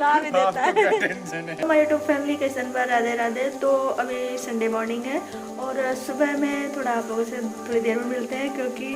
खिला भी देता है। हमारे यूट्यूब फैमिली कैसे बा, राधे राधे। तो अभी संडे मॉर्निंग है और सुबह में थोड़ा आप लोगों से थोड़ी देर में मिलते हैं, क्योंकि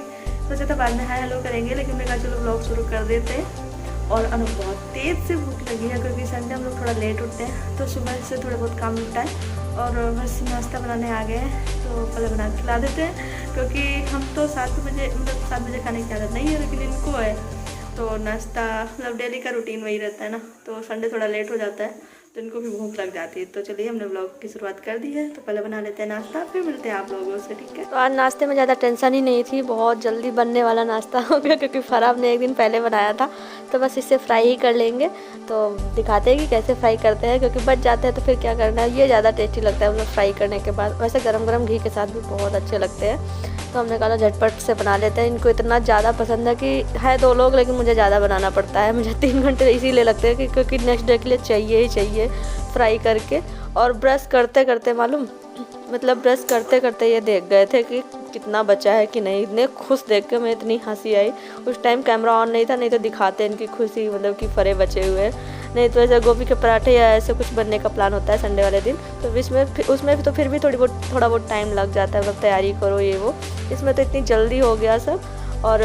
सोचा था बाद में हाय हेलो करेंगे, लेकिन मैं कहा चलो ब्लॉग शुरू कर देते हैं। और अनु बहुत तेज़ से भूख लगी है, क्योंकि संडे हम लोग थोड़ा लेट उठते हैं, तो सुबह से थोड़ा बहुत काम निपटा है और बस नाश्ता बनाने आ गए हैं। तो पहले बना के खिला देते हैं, क्योंकि हम तो 7 बजे मतलब 7 बजे खाने की आदत नहीं है, लेकिन इनको है। तो नाश्ता मतलब डेली का रूटीन वही रहता है ना, तो संडे थोड़ा लेट हो जाता है तो इनको भी भूख लग जाती है। तो चलिए हमने व्लॉग की शुरुआत कर दी है, तो पहले बना लेते हैं नाश्ता, फिर मिलते हैं आप लोगों से, ठीक है। तो आज नाश्ते में ज़्यादा टेंशन ही नहीं थी, बहुत जल्दी बनने वाला नाश्ता हो गया, क्योंकि फराब ने एक दिन पहले बनाया था। तो बस इससे फ्राई ही कर लेंगे, तो दिखाते हैं कि कैसे फ्राई करते हैं, क्योंकि बच जाते हैं तो फिर क्या करना है। ये ज़्यादा टेस्टी लगता है मतलब फ्राई करने के बाद, वैसे गरम गरम घी के साथ भी बहुत अच्छे लगते हैं। तो हमने कहा झटपट से बना लेते हैं। इनको इतना ज़्यादा पसंद है कि है 2 लोग, लेकिन मुझे ज़्यादा बनाना पड़ता है। मुझे 3 घंटे इसीलिए लगते हैं कि क्योंकि नेक्स्ट डे के लिए चाहिए ही चाहिए फ्राई करके। और ब्रश करते करते मालूम मतलब ब्रश करते करते ये देख गए थे कि कितना बचा है कि नहीं। इतने खुश देख के मैं इतनी हंसी आई। उस टाइम कैमरा ऑन नहीं था, नहीं तो दिखाते इनकी खुशी, मतलब कि फरे बचे हुए। नहीं तो ऐसे गोभी के पराठे या ऐसे कुछ बनने का प्लान होता है संडे वाले दिन, तो उसमें तो फिर भी थोड़ा बहुत टाइम लग जाता है, मतलब तैयारी करो ये वो। इसमें तो इतनी जल्दी हो गया सब। और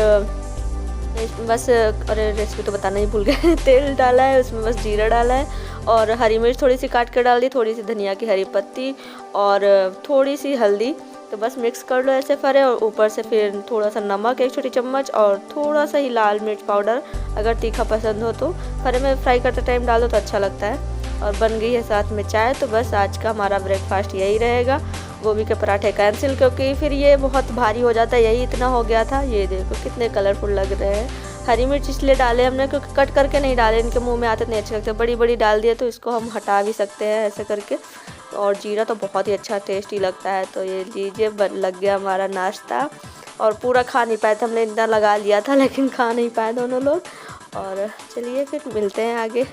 बस अरे रेसिपी तो बताना ही भूल गए। तेल डाला है, उसमें बस जीरा डाला है और हरी मिर्च थोड़ी सी काट कर डाल दी, थोड़ी सी धनिया की हरी पत्ती और थोड़ी सी हल्दी। तो बस मिक्स कर लो ऐसे फरे, और ऊपर से फिर थोड़ा सा नमक 1 छोटी चम्मच और थोड़ा सा ही लाल मिर्च पाउडर, अगर तीखा पसंद हो तो। फरे में फ्राई करते टाइम डाल दो तो अच्छा लगता है। और बन गई है साथ में चाय। तो बस आज का हमारा ब्रेकफास्ट यही रहेगा। गोभी के पराठे कैंसिल, क्योंकि फिर ये बहुत भारी हो जाता है। यही इतना हो गया था। ये देखो कितने कलरफुल लग रहे हैं। हरी मिर्च इसलिए डाले हमने क्योंकि कट करके नहीं डाले, इनके मुंह में आते नहीं अच्छे लगते। बड़ी बड़ी डाल दिए तो इसको हम हटा भी सकते हैं ऐसे करके। और जीरा तो बहुत ही अच्छा टेस्टी लगता है। तो ये लीजिए लग गया हमारा नाश्ता। और पूरा खा नहीं पाए थे, हमने इतना लगा लिया था, लेकिन खा नहीं पाए दोनों लोग। और चलिए फिर मिलते हैं आगे।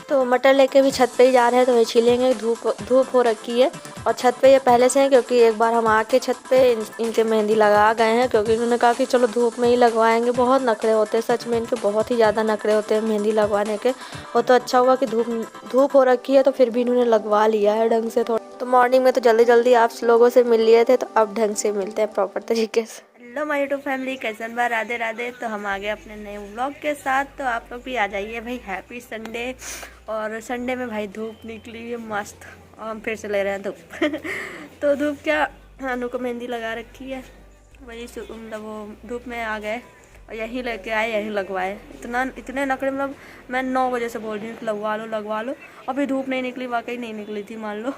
तो मटर लेके भी छत पे ही जा रहे हैं, तो वही छीलेंगे। धूप हो रखी है और छत पे ये पहले से है, क्योंकि एक बार हम आके छत पे इनके मेहंदी लगा गए हैं, क्योंकि इन्होंने कहा कि चलो धूप में ही लगवाएंगे। बहुत नखरे होते हैं सच में, इनके बहुत ही ज़्यादा नखरे होते हैं मेहंदी लगवाने के। वो तो अच्छा हुआ कि धूप हो रखी है, तो फिर भी इन्होंने लगवा लिया है ढंग से थोड़ा। तो मॉर्निंग में तो जल्दी आप लोगों से मिल लिए थे, तो अब ढंग से मिलते हैं प्रॉपर तरीके से। हेलो माय यूट्यूब फैमिली, कैसन बा, राधे राधे। तो हम आ गए अपने नए व्लॉग के साथ। तो आप लोग भी आ जाइए भाई, हैप्पी संडे। और संडे में भाई धूप निकली है मस्त, और हम फिर से ले रहे हैं धूप। तो धूप क्या, अनु को मेहंदी लगा रखी है, वही मतलब वो धूप में आ गए और यहीं लेके आए, यहीं लगवाए। इतने नखरे, मतलब मैं 9 बजे से बोल रही हूँ लगवा लो। अभी धूप नहीं निकली, वाकई नहीं निकली थी मान लो।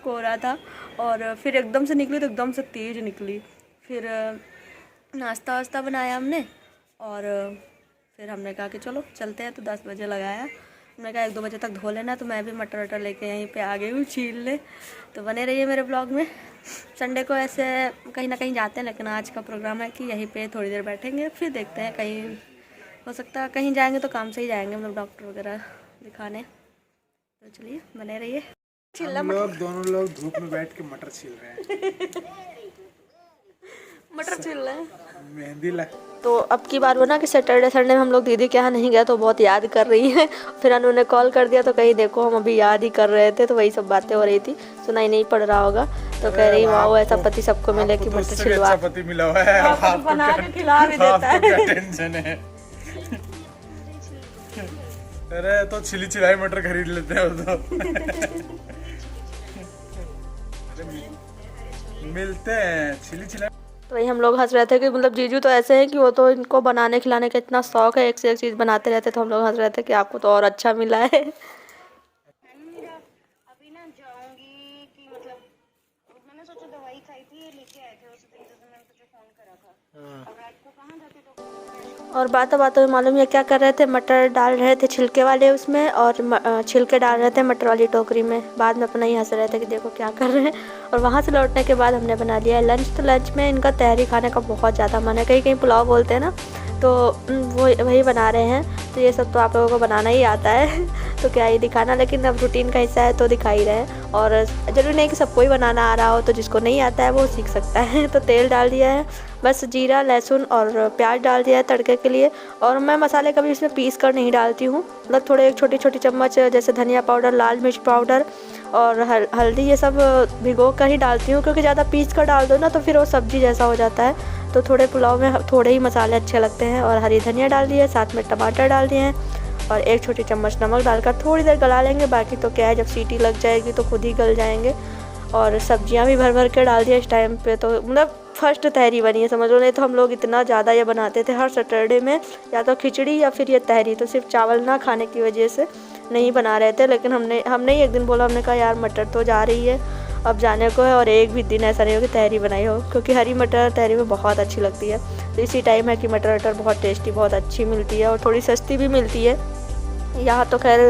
कोहरा था और फिर एकदम से निकली, तो एकदम से तेज़ निकली। फिर नाश्ता वास्ता बनाया हमने और फिर हमने कहा कि चलो चलते हैं। तो 10 बजे लगाया, हमने कहा 1-2 बजे तक धो लेना। तो मैं भी मटर वटर लेके यहीं पे आ गई हूँ छील ले। तो बने रहिए मेरे ब्लॉग में। संडे को ऐसे कहीं ना कहीं जाते हैं, लेकिन आज का प्रोग्राम है कि यहीं पे थोड़ी देर बैठेंगे, फिर देखते हैं कहीं हो सकता है कहीं जाएंगे तो काम से ही जाएंगे, मतलब डॉक्टर वगैरह दिखाने। तो चलिए बने रहिए। हम लोग दोनों लोग धूप में बैठ के मटर छील रहे हैं। मटर छील रहे हैं, मेहंदी ला। तो अब की बार हो ना कि सैटरडे संडे में हम लोग दीदी के यहाँ नहीं गए, तो बहुत याद कर रही हैं। फिर उन्होंने कॉल कर दिया, तो कहीं देखो हम अभी याद ही कर रहे थे। तो वही सब बातें हो रही थी, सुनाई नहीं पड़ रहा होगा। तो कह रही वाह ऐसा पति सबको मिले कि मटर छिलवा, अच्छा पति मिला हुआ है, आपको बना के खिला भी देता है। क्या टेंशन है। अरे तो छिली छिलाई मटर खरीद लेते हैं वो तो। मिलते हैं छिली छिलाई। तो वही हम लोग हंस रहे थे कि मतलब जीजू तो ऐसे हैं कि वो तो इनको बनाने खिलाने का इतना शौक है, एक से एक चीज़ बनाते रहते। तो हम लोग हंस रहे थे कि आपको तो और अच्छा मिला है। अभी ना जाऊंगी कि मतलब मैंने सोचा दवाई खाई थी, लेके आए थे उस दिन, तो मैंने तुझे फोन करा था। अब रात को कहाँ जाते तो। और बातों में मालूम है क्या कर रहे थे, मटर डाल रहे थे छिलके वाले उसमें, और छिलके डाल रहे थे मटर वाली टोकरी में। बाद में अपना ही हंस रहे थे कि देखो क्या कर रहे हैं। और वहाँ से लौटने के बाद हमने बना लिया लंच। तो लंच में इनका तहरी खाने का बहुत ज़्यादा मन है, कहीं पुलाव बोलते हैं ना, तो वो वही बना रहे हैं। तो ये सब तो आप लोगों को बनाना ही आता है। तो क्या ही दिखाना, लेकिन अब रूटीन का हिस्सा है तो दिखा ही रहे हैं। और जरूरी नहीं कि सबको ही बनाना आ रहा हो, तो जिसको नहीं आता है वो सीख सकता है। तो तेल डाल दिया है, बस जीरा लहसुन और प्याज डाल दिया है तड़के के लिए। और मैं मसाले कभी इसमें पीस कर नहीं डालती हूँ, मतलब थोड़े एक छोटी छोटी चम्मच जैसे धनिया पाउडर, लाल मिर्च पाउडर और हल्दी ये सब भिगो कर ही डालती हूँ, क्योंकि ज़्यादा पीस कर डाल दो ना तो फिर वो सब्ज़ी जैसा हो जाता है। तो थोड़े पुलाव में थोड़े ही मसाले अच्छे लगते हैं। और हरी धनिया डाल दिए, साथ में टमाटर डाल दिए हैं और एक छोटी चम्मच नमक डालकर थोड़ी देर गला लेंगे। बाकी तो क्या है, जब सीटी लग जाएगी तो खुद ही गल जाएंगे। और सब्जियां भी भर भर के डाल दिया इस टाइम पे, तो मतलब फर्स्ट तहरी बनी है समझ लो। नहीं तो हम लोग इतना ज़्यादा ये बनाते थे हर सैटरडे में, या तो खिचड़ी या फिर ये तहरी। तो सिर्फ चावल ना खाने की वजह से नहीं बना रहे थे, लेकिन हमने ही एक दिन बोला, हमने कहा यार मटर तो जा रही है अब जाने को है, और एक भी दिन ऐसा नहीं हो कि तहरी बनाई हो, क्योंकि हरी मटर तहरी में बहुत अच्छी लगती है। तो इसी टाइम है कि मटर वटर बहुत टेस्टी, बहुत अच्छी मिलती है और थोड़ी सस्ती भी मिलती है। यहाँ तो खैर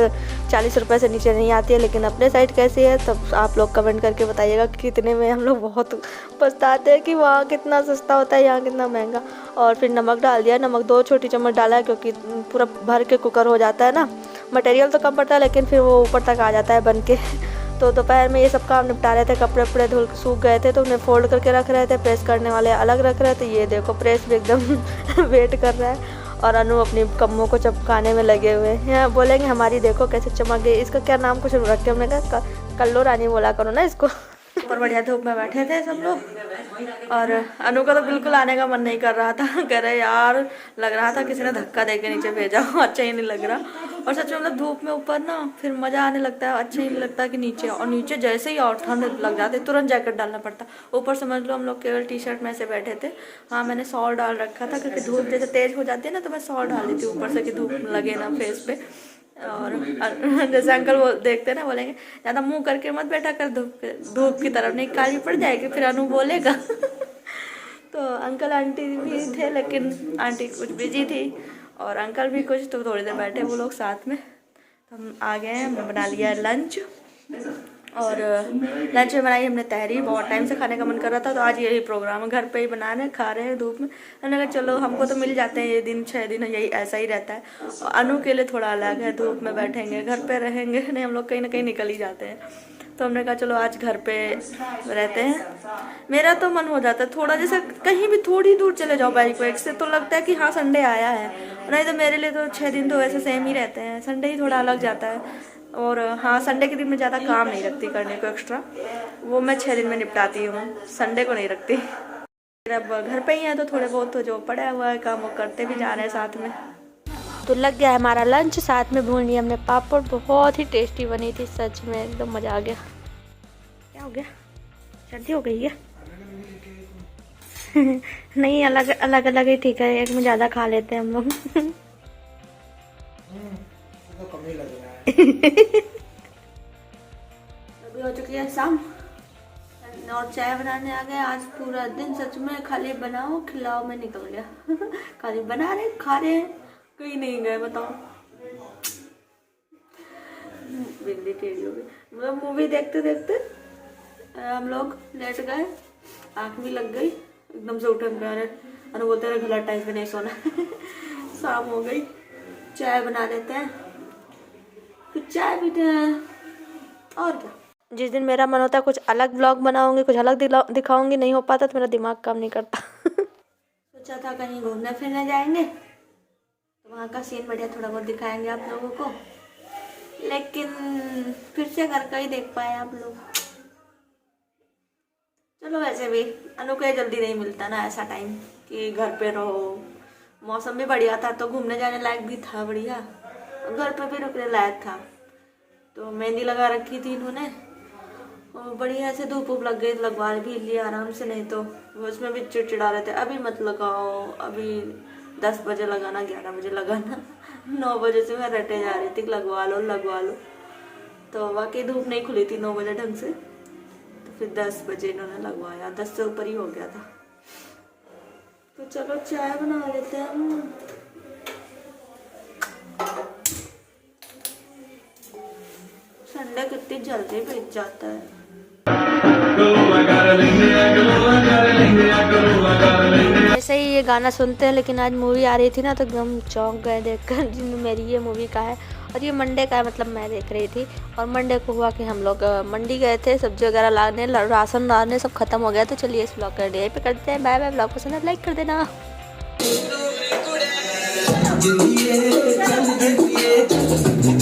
40 रुपये से नीचे नहीं आती है, लेकिन अपने साइड कैसी है तब आप लोग कमेंट करके बताइएगा कितने में। हम लोग बहुत पछताते हैं कि वहाँ कितना सस्ता होता है, यहाँ कितना महंगा। और फिर नमक डाल दिया, नमक 2 छोटी चम्मच डाला है, क्योंकि पूरा भर के कुकर हो जाता है ना। मटेरियल तो कम पड़ता है, लेकिन फिर वो ऊपर तक आ जाता है बन के। तो दोपहर में ये सब काम निपटा रहे थे, कपड़े वपड़े धुल सूख गए थे तो उन्हें फोल्ड करके रख रहे थे, प्रेस करने वाले अलग रख रहे थे। ये देखो प्रेस भी एकदम वेट कर रहा है, और अनु अपनी कम्मों को चपकाने में लगे हुए हैं। बोलेंगे हमारी देखो कैसे चमक गई। इसका क्या नाम कुछ रख के हमने कहा कल्लो रानी बोला करो ना इसको। ऊपर बढ़िया धूप में बैठे थे सब लोग, और अनु का तो बिल्कुल आने का मन नहीं कर रहा था। कह रहे यार लग रहा था किसी ने धक्का दे के नीचे भेजा हो, अच्छा ही नहीं लग रहा। और सच में मतलब धूप में ऊपर ना फिर मज़ा आने लगता है, अच्छा ही नहीं लगता कि नीचे। और नीचे जैसे ही और ठंड लग जाती तुरंत जैकेट डालना पड़ता। ऊपर समझ लो हम लोग केवल टी-शर्ट में से बैठे थे। हाँ मैंने शॉल डाल रखा था, क्योंकि धूप जैसे तेज़ हो जाती है ना, तो मैं शॉल डाल देती हूँ ऊपर से कि धूप लगे ना फेस पे। और जैसे अंकल वो देखते ना बोलेंगे ज़्यादा मुंह करके मत बैठा कर, धूप की तरफ नहीं काली पड़ जाएगी, फिर अनु बोलेगा। तो अंकल आंटी भी थे, लेकिन आंटी कुछ बिजी थी और अंकल भी कुछ, तो थोड़ी देर बैठे वो लोग साथ में। तो हम आ गए हैं, हमने बना लिया लंच। और लंच में बनाई हमने तहरी, बहुत टाइम से खाने का मन कर रहा था, तो आज यही प्रोग्राम है, घर पे ही बना रहे हैं, खा रहे हैं धूप में। मैंने कहा चलो हमको तो मिल जाते हैं ये दिन, 6 दिन यही ऐसा ही रहता है। और अनु के लिए थोड़ा अलग है, धूप में बैठेंगे, घर पे रहेंगे नहीं, हम लोग कहीं ना कहीं निकल ही जाते हैं। तो हमने कहा चलो आज घर पे रहते हैं। मेरा तो मन हो जाता है थोड़ा, जैसे कहीं भी थोड़ी दूर चले जाओ बाइक वाइक से, तो लगता है कि हाँ संडे आया है। नहीं तो मेरे लिए तो 6 दिन तो वैसे सेम ही रहते हैं, संडे ही थोड़ा अलग जाता है। और हाँ संडे के दिन में ज़्यादा काम नहीं रखती करने को एक्स्ट्रा, वो मैं 6 दिन में निपटाती हूँ, संडे को नहीं रखती। अब घर पे ही है तो थोड़े बहुत तो जो पड़ा हुआ है काम वो करते भी जा रहे हैं साथ में। तो लग गया है हमारा लंच, साथ में भून लिया हमने पापड़, बहुत ही टेस्टी बनी थी, सच में एकदम मज़ा आ गया। क्या हो गया, सर्दी हो गई है? नहीं अलग अलग अलग ही ठीक है, एक में ज़्यादा खा लेते हैं हम लोग। तो कम ही लग रहा है। अभी हो चुकी है शाम और चाय बनाने आ गए। आज पूरा दिन सच में खाली बनाओ खिलाओ में निकल गया। खाली बना रहे खा रहे, कहीं नहीं गए बताओ। बिल्ली टेढ़ी हो गई, मतलब मूवी देखते देखते हम लोग लेट गए, आँख भी लग गई, एकदम से उठे प्यारे अनु बोलते रहे गलत टाइम पे नहीं सोना। शाम हो गई, चाय बना लेते हैं, फिर चाय पीते हैं और क्या। जिस दिन मेरा मन होता है कुछ अलग ब्लॉग बनाऊंगी, कुछ अलग दिखाऊंगी, नहीं हो पाता तो मेरा दिमाग काम नहीं करता। सोचा था कहीं घूमने फिरने जाएंगे तो वहाँ का सीन बढ़िया थोड़ा बहुत दिखाएंगे आप लोगों को, लेकिन फिर से घर का ही देख पाए आप लोग। चलो वैसे भी अनु को जल्दी नहीं मिलता ना ऐसा टाइम कि घर पे रहो। मौसम भी बढ़िया था तो घूमने जाने लायक भी था बढ़िया, घर पे भी रुकने लायक था। तो मेहंदी लगा रखी थी इन्होंने और बढ़िया से धूप वूप लग गई, लगवा भी लिया आराम से, नहीं तो उसमें भी चिड़चिड़ा रहे थे अभी मत लगाओ, अभी 10 बजे लगाना, 11 बजे लगाना। 9 बजे से मैं रटे जा रही थी लगवा लो लगवा लो। तो वाकई धूप नहीं खुली थी 9 बजे ढंग से, तो फिर 10 बजे इन्होंने लगवाया, 10 से ऊपर ही हो गया था। तो चलो चाय बना लेते हैं। संडे कितनी जल्दी बीत जाता है। ऐसे ही ये गाना सुनते हैं, लेकिन आज मूवी आ रही थी ना तो एकदम चौंक गए देखकर जिन मेरी ये मूवी का है। और ये मंडे का है, मतलब मैं देख रही थी। और मंडे को हुआ कि हम लोग मंडी गए थे सब्जी वगैरह लाने, राशन लाने, सब खत्म हो गया। तो चलिए इस ब्लॉग कर यहीं पे करते हैं। Bye bye. ब्लॉग पसंद है लाइक कर देना।